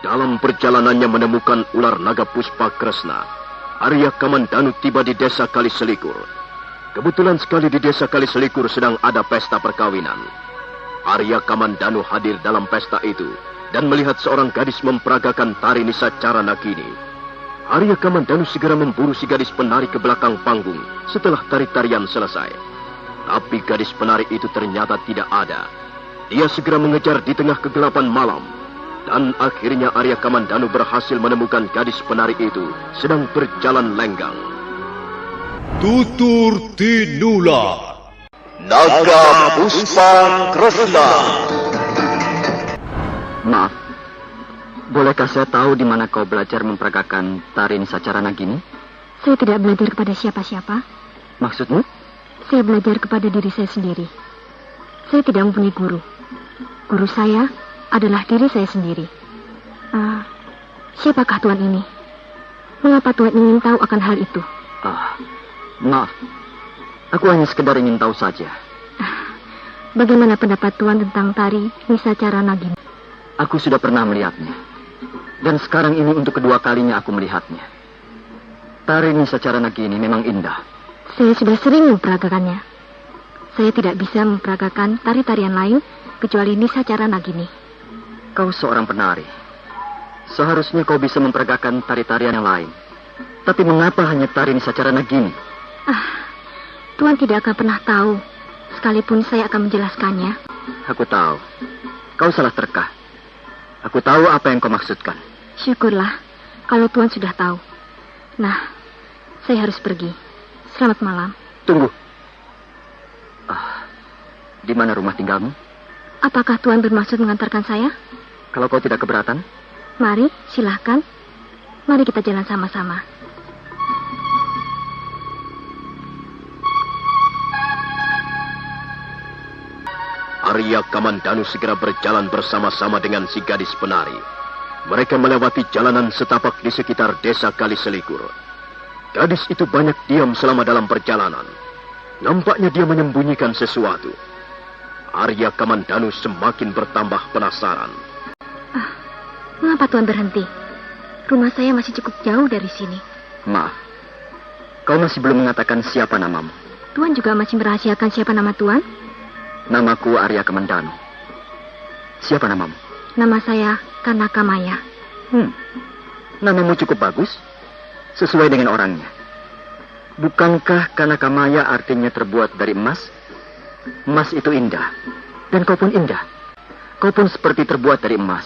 Dalam perjalanannya menemukan ular naga Puspa Kresna, Arya Kamandanu tiba di desa Kaliselikur. Kebetulan sekali di desa Kaliselikur sedang ada pesta perkawinan. Arya Kamandanu hadir dalam pesta itu dan melihat seorang gadis memperagakan tari Nisacara Nagini. Arya Kamandanu segera memburu si gadis penari ke belakang panggung setelah tari-tarian selesai. Tapi gadis penari itu ternyata tidak ada. Dia segera mengejar di tengah kegelapan malam. Dan akhirnya Arya Kamandanu berhasil menemukan gadis penari itu sedang berjalan lenggang. Tutur Tinula, Naga Puspa Kresna. Maaf, bolehkah saya tahu di mana kau belajar memperagakan tari Nisacara Nagini? Saya tidak belajar kepada siapa-siapa. Maksudmu? Saya belajar kepada diri saya sendiri. Saya tidak mempunyai guru. Guru saya adalah diri saya sendiri. Siapakah Tuan ini? Mengapa Tuan ingin tahu akan hal itu? Maaf, aku hanya sekedar ingin tahu saja. Bagaimana pendapat Tuan tentang tari Nisacara Nagini? Aku sudah pernah melihatnya. Dan sekarang ini untuk kedua kalinya aku melihatnya. Tari Nisacara Nagini memang indah. Saya sudah sering memperagakannya. Saya tidak bisa memperagakan tari-tarian lain kecuali Nisacara Nagini. Kau seorang penari. Seharusnya kau bisa memperagakan tari-tarian yang lain. Tapi mengapa hanya tari Nisacara Nagini? Tuan tidak akan pernah tahu. Sekalipun saya akan menjelaskannya. Aku tahu. Kau salah terka. Aku tahu apa yang kau maksudkan. Syukurlah kalau Tuan sudah tahu. Nah, saya harus pergi. Selamat malam. Tunggu. Di mana rumah tinggalmu? Apakah Tuan bermaksud mengantarkan saya? Kalau kau tidak keberatan? Mari, silahkan. Mari kita jalan sama-sama. Arya Kamandanu segera berjalan bersama-sama dengan si gadis penari. Mereka melewati jalanan setapak di sekitar desa Kaliselikur. Gadis itu banyak diam selama dalam perjalanan. Nampaknya dia menyembunyikan sesuatu. Arya Kamandanu semakin bertambah penasaran. Mengapa Tuan berhenti? Rumah saya masih cukup jauh dari sini. Maaf, kau masih belum mengatakan siapa namamu. Tuan juga masih merahasiakan siapa nama Tuan? Namaku Arya Kamandanu. Siapa namamu? Nama saya Kanaka Maya. Namamu cukup bagus. Sesuai dengan orangnya. Bukankah Kanaka Maya artinya terbuat dari emas? Emas itu indah. Dan kau pun indah. Kau pun seperti terbuat dari emas.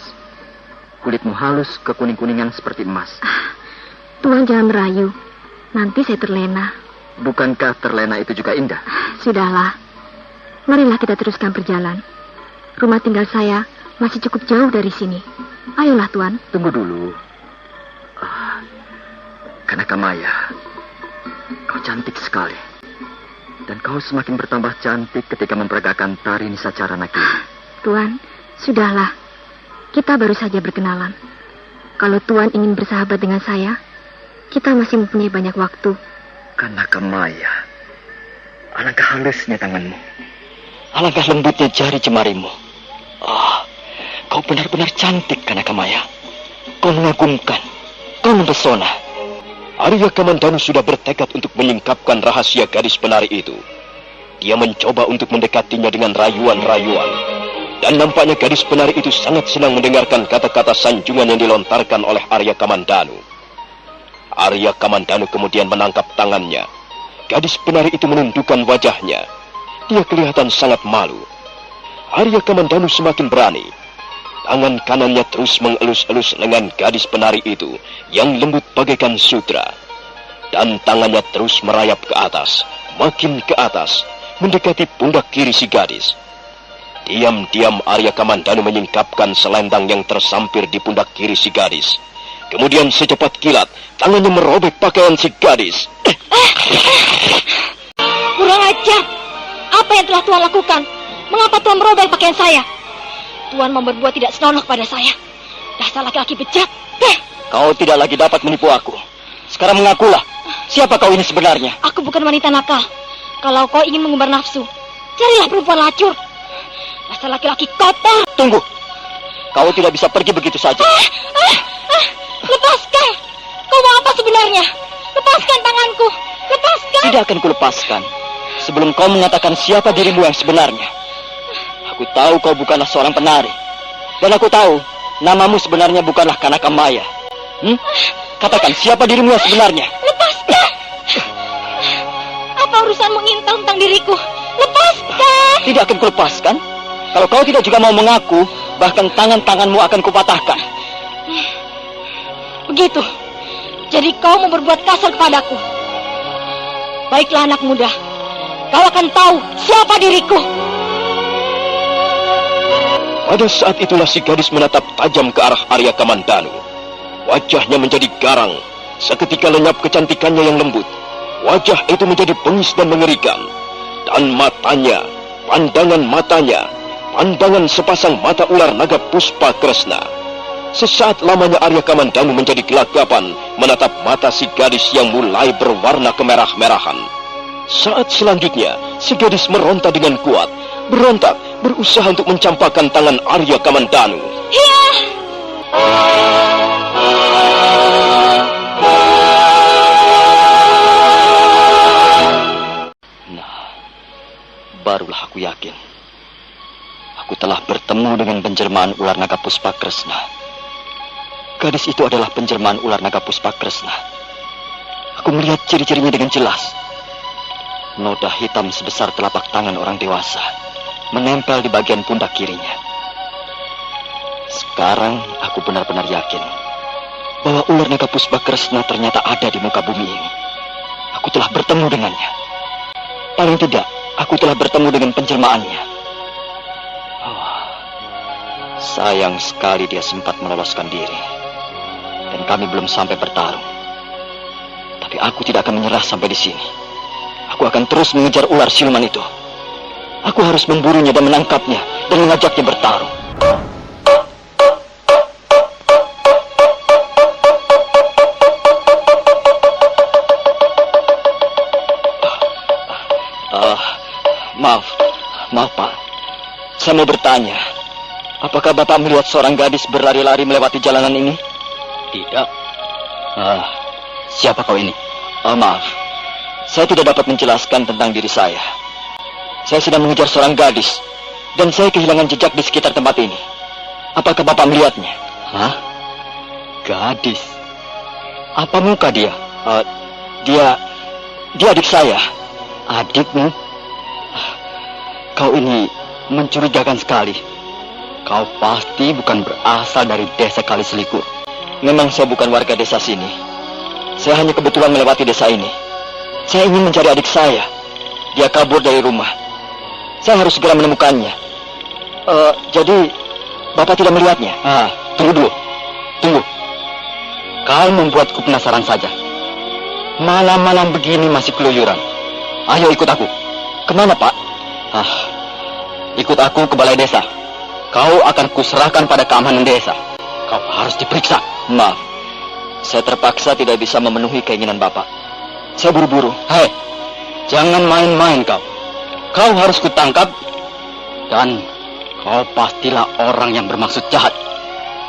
Kulitmu halus, kekuning-kuningan seperti emas. Tuan jangan merayu. Nanti saya terlena. Bukankah terlena itu juga indah? Sudahlah. Marilah kita teruskan perjalanan. Rumah tinggal saya masih cukup jauh dari sini. Ayolah, Tuan. Tunggu dulu. Kanaka Maya, kau cantik sekali. Dan kau semakin bertambah cantik ketika memperagakan tari Nisacara Nagini. Tuan, sudahlah. Kita baru saja berkenalan. Kalau Tuan ingin bersahabat dengan saya, kita masih mempunyai banyak waktu. Kanaka Maya, alangkah halusnya tanganmu. Alangkah lembutnya jari jemarimu. Kau benar-benar cantik, Kanaka Maya. Kau mengagumkan. Kau mempesona. Arya Kamandanu sudah bertekad untuk menyingkapkan rahasia gadis penari itu. Dia mencoba untuk mendekatinya dengan rayuan-rayuan. Dan nampaknya gadis penari itu sangat senang mendengarkan kata-kata sanjungan yang dilontarkan oleh Arya Kamandanu. Arya Kamandanu kemudian menangkap tangannya. Gadis penari itu menundukkan wajahnya. Dia kelihatan sangat malu. Arya Kamandanu semakin berani. Tangan kanannya terus mengelus-elus lengan gadis penari itu yang lembut bagaikan sutra. Dan tangannya terus merayap ke atas, makin ke atas, mendekati pundak kiri si gadis. Diam-diam Arya Kamandanu menyingkapkan selendang yang tersampir di pundak kiri si gadis. Kemudian secepat kilat, tangannya merobek pakaian si gadis. Kurang ajar! Apa yang telah Tuan lakukan? Mengapa Tuan merobek pakaian saya? Tuan mau berbuat tidak senonoh pada saya. Dasar laki-laki bejat. Kau tidak lagi dapat menipu aku. Sekarang mengakulah. Siapa kau ini sebenarnya? Aku bukan wanita nakal. Kalau kau ingin mengumbar nafsu, carilah perempuan lacur. Dasar laki-laki kotor. Tunggu. Kau tidak bisa pergi begitu saja. Lepaskan! Kau mau apa sebenarnya? Lepaskan tanganku! Lepaskan! Tidak akan kulepaskan sebelum kau mengatakan siapa dirimu yang sebenarnya. Aku tahu kau bukanlah seorang penari. Dan aku tahu namamu sebenarnya bukanlah Kanakamaya. Katakan siapa dirimu yang sebenarnya. Lepaskan! Apa urusanmu ngintang tentang diriku? Lepaskan! Tidak akan kulepaskan. Kalau kau tidak juga mau mengaku, bahkan tangan-tanganmu akan kupatahkan. Begitu. Jadi kau mau berbuat kasar kepadaku. Baiklah anak muda. Kau akan tahu siapa diriku. Pada saat itulah si gadis menatap tajam ke arah Arya Kamandanu. Wajahnya menjadi garang. Seketika lenyap kecantikannya yang lembut. Wajah itu menjadi bengis dan mengerikan. Dan matanya, pandangan sepasang mata ular naga Puspa Kresna. Sesaat lamanya Arya Kamandanu menjadi gelagapan menatap mata si gadis yang mulai berwarna kemerah-merahan. Saat selanjutnya, si gadis meronta dengan kuat. Berontak, berusaha untuk mencampakkan tangan Arya Kamandanu. Iya! Barulah aku yakin. Aku telah bertemu dengan penjelmaan ular naga Puspa Kresna. Gadis itu adalah penjelmaan ular naga Puspa Kresna. Aku melihat ciri-cirinya dengan jelas. Noda hitam sebesar telapak tangan orang dewasa menempel di bagian pundak kirinya. Sekarang aku benar-benar yakin bahwa ular naga Puspa Kresna ternyata ada di muka bumi ini. Aku telah bertemu dengannya. Paling tidak, aku telah bertemu dengan penjelmaannya. Sayang sekali dia sempat meloloskan diri. Dan kami belum sampai bertarung. Tapi aku tidak akan menyerah sampai di sini. Aku akan terus mengejar ular siluman itu. Aku harus memburunya dan menangkapnya dan mengajaknya bertarung. Maaf Pak. Saya mau bertanya. Apakah Bapak melihat seorang gadis berlari-lari melewati jalanan ini? Tidak. Siapa kau ini? Maaf. Saya tidak dapat menjelaskan tentang diri saya. Saya sedang mengejar seorang gadis. Dan saya kehilangan jejak di sekitar tempat ini. Apakah Bapak melihatnya? Hah? Gadis? Apa muka dia? Dia adik saya. Adikmu? Kau ini mencurigakan sekali. Kau pasti bukan berasal dari desa Kaliselikur. Memang saya bukan warga desa sini. Saya hanya kebetulan melewati desa ini. Saya ingin mencari adik saya. Dia kabur dari rumah. Saya harus segera menemukannya. Jadi Bapak tidak melihatnya? Tunggu dulu. Tunggu. Kau membuatku penasaran saja. Malam-malam begini masih keluyuran. Ayo ikut aku. Kemana, Pak? Ikut aku ke balai desa. Kau akan kuserahkan pada keamanan desa. Kau harus diperiksa. Maaf, saya terpaksa tidak bisa memenuhi keinginan Bapak. Saya buru-buru. Hei, jangan main-main kau. Kau harus kutangkap. Dan kau pastilah orang yang bermaksud jahat.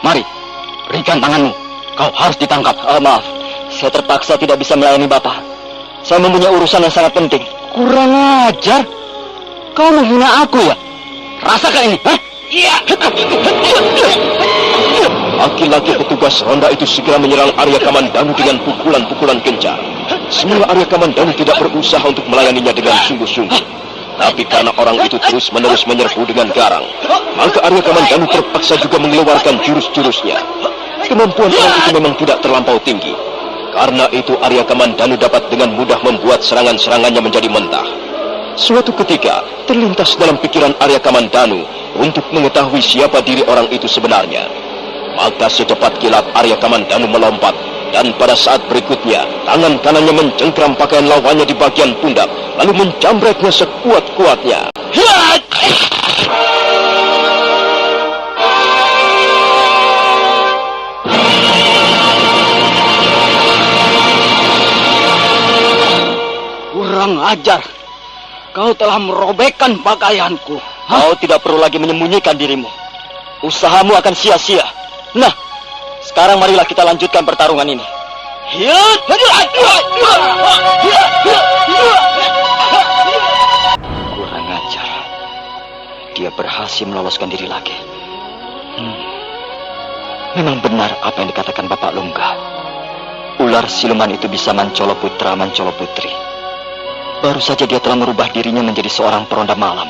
Mari, berikan tanganmu. Kau harus ditangkap. Maaf, saya terpaksa tidak bisa melayani Bapak. Saya mempunyai urusan yang sangat penting. Kurang ajar. Kau menghina aku ya? Rasakan ini. Iya. Laki-laki petugas ronda itu segera menyerang Arya Kamandanu dengan pukulan-pukulan kencang. Semula Arya Kamandanu tidak berusaha untuk melayaninya dengan sungguh-sungguh. Tapi karena orang itu terus-menerus menyerbu dengan garang, maka Arya Kamandanu terpaksa juga mengeluarkan jurus-jurusnya. Kemampuan orang itu memang tidak terlampau tinggi. Karena itu Arya Kamandanu dapat dengan mudah membuat serangan-serangannya menjadi mentah. Suatu ketika, terlintas dalam pikiran Arya Kamandanu untuk mengetahui siapa diri orang itu sebenarnya. Maka secepat kilat Arya Kamandanu melompat, dan pada saat berikutnya, tangan kanannya mencengkram pakaian lawannya di bagian pundak, lalu menjambretnya sekuat-kuatnya. Kurang ajar. Kau telah merobekkan pakaianku. Kau tidak perlu lagi menyembunyikan dirimu. usahamu akan sia-sia. Nah, sekarang marilah kita lanjutkan pertarungan ini. Kurang ajar. Dia berhasil meloloskan diri lagi. Memang benar apa yang dikatakan Bapak Lungga. Ular siluman itu bisa mencolo putra, mencolo putri. Baru saja dia telah merubah dirinya menjadi seorang peronda malam.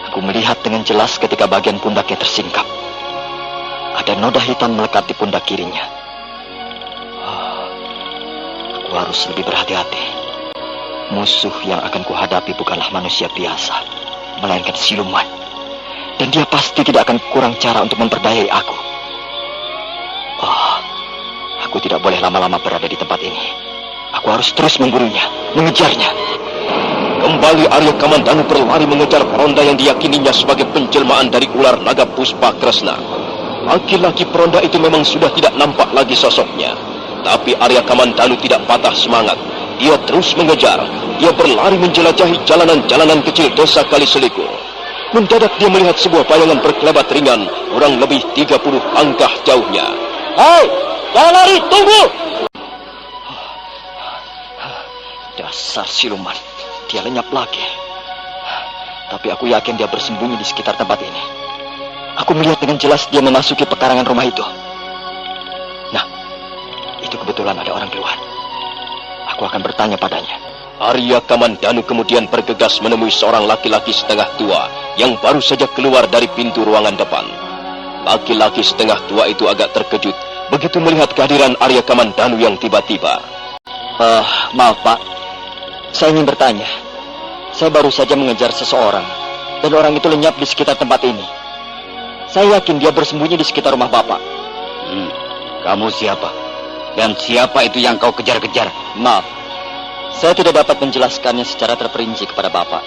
Aku melihat dengan jelas ketika bagian pundaknya tersingkap. Ada noda hitam melekat di pundak kirinya. Aku harus lebih berhati-hati. Musuh yang akan kuhadapi bukanlah manusia biasa, melainkan siluman. Dan dia pasti tidak akan kurang cara untuk memperdayai aku. Aku tidak boleh lama-lama berada di tempat ini. Aku harus terus memburunya, mengejarnya. Kembali Arya Kamandanu berlari mengejar peronda yang diyakininya sebagai penjelmaan dari ular naga Puspa Kresna. Laki-laki peronda itu memang sudah tidak nampak lagi sosoknya. Tapi Arya Kamandanu tidak patah semangat. Dia terus mengejar. Dia berlari menjelajahi jalanan-jalanan kecil desa Kaliselikur. Mendadak dia melihat sebuah bayangan berkelebat ringan, kurang lebih 30 langkah jauhnya. Hei, jangan lari, tunggu! Dasar siluman, dia lenyap lagi. Tapi aku yakin dia bersembunyi di sekitar tempat ini. Aku melihat dengan jelas dia memasuki pekarangan rumah itu. Nah, itu kebetulan ada orang keluar. Aku akan bertanya padanya. Arya Kamandanu kemudian bergegas menemui seorang laki-laki setengah tua yang baru saja keluar dari pintu ruangan depan. Laki-laki setengah tua itu agak terkejut begitu melihat kehadiran Arya Kamandanu yang tiba-tiba. Maaf Pak, saya ingin bertanya. Saya baru saja mengejar seseorang dan orang itu lenyap di sekitar tempat ini. Saya yakin dia bersembunyi di sekitar rumah Bapak. Kamu siapa? Dan siapa itu yang kau kejar-kejar? Maaf, saya tidak dapat menjelaskannya secara terperinci kepada Bapak.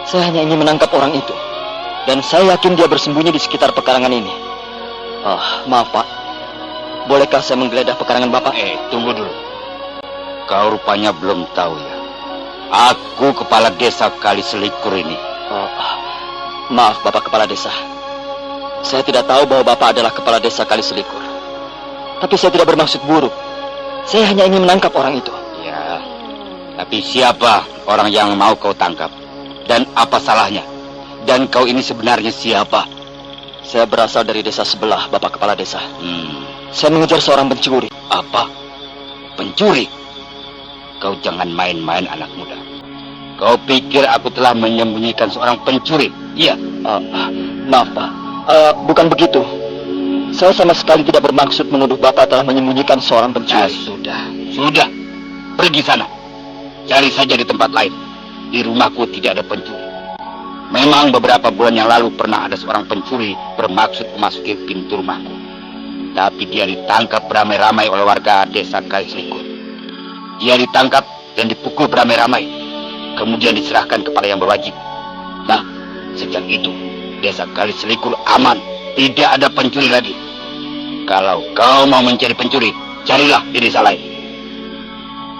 Saya hanya ingin menangkap orang itu. Dan saya yakin dia bersembunyi di sekitar pekarangan ini. Maaf Pak, bolehkah saya menggeledah pekarangan Bapak? Tunggu dulu. Kau rupanya belum tahu ya. Aku kepala desa Kaliselikur ini. Maaf Bapak Kepala Desa. Saya tidak tahu bahwa Bapak adalah Kepala Desa Kaliselikur. Tapi saya tidak bermaksud buruk. Saya hanya ingin menangkap orang itu. Ya, tapi siapa orang yang mau kau tangkap? Dan apa salahnya? Dan kau ini sebenarnya siapa? Saya berasal dari desa sebelah, Bapak Kepala Desa. Saya mengejar seorang pencuri. Apa? Pencuri? Kau jangan main-main anak muda. Kau pikir aku telah menyembunyikan seorang pencuri? Iya. Maaf Pak, bukan begitu. Saya sama sekali tidak bermaksud menuduh Bapak telah menyembunyikan seorang pencuri. Sudah. Pergi sana. Cari saja di tempat lain. Di rumahku tidak ada pencuri. Memang beberapa bulan yang lalu pernah ada seorang pencuri bermaksud memasuki pintu rumahku. Tapi dia ditangkap beramai-ramai oleh warga desa Kaliselikur. Dia ditangkap dan dipukul beramai-ramai. Kemudian diserahkan kepada yang berwajib. Nah, sejak itu desa Kaliselikur aman. Tidak ada pencuri lagi. Kalau kau mau mencari pencuri, carilah di desa lain.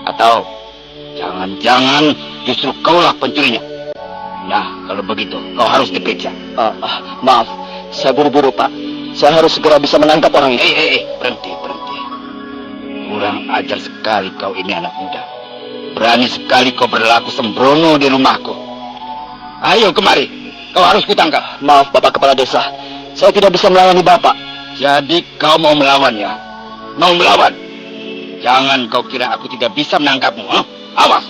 Atau jangan-jangan justru kaulah pencurinya. Nah, kalau begitu, kau harus diperiksa. Maaf, saya buru-buru Pak. Saya harus segera bisa menangkap orang itu. Berhenti. Kurang ajar sekali kau ini anak muda. Berani sekali kau berlaku sembrono di rumahku. Ayo kemari, kau harus kutangkap. Maaf Bapak Kepala Desa, saya tidak bisa melayani Bapak. Jadi kau mau melawan ya? Mau melawan? Jangan kau kira aku tidak bisa menangkapmu. Awas.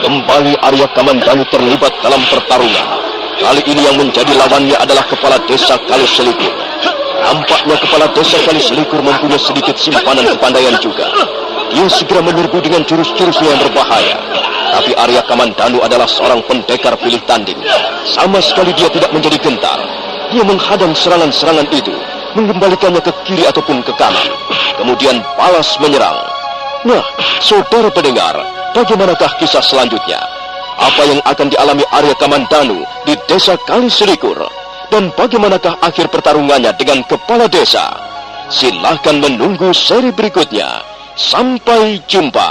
Kembali Arya Kamandanu terlibat dalam pertarungan. Kali ini yang menjadi lawannya adalah Kepala Desa Kaliselikur. Nampaknya Kepala Desa Kaliselikur mempunyai sedikit simpanan kepandaian juga. Dia segera menyerbu dengan jurus-jurusnya yang berbahaya. Tapi Arya Kamandanu adalah seorang pendekar pilih tanding. Sama sekali dia tidak menjadi gentar. Dia menghadang serangan-serangan itu, mengembalikannya ke kiri ataupun ke kanan. Kemudian balas menyerang. Nah, saudara pendengar, bagaimanakah kisah selanjutnya? Apa yang akan dialami Arya Kamandanu di desa Kaliselikur? Dan bagaimanakah akhir pertarungannya dengan kepala desa? Silahkan menunggu seri berikutnya. Sampai jumpa.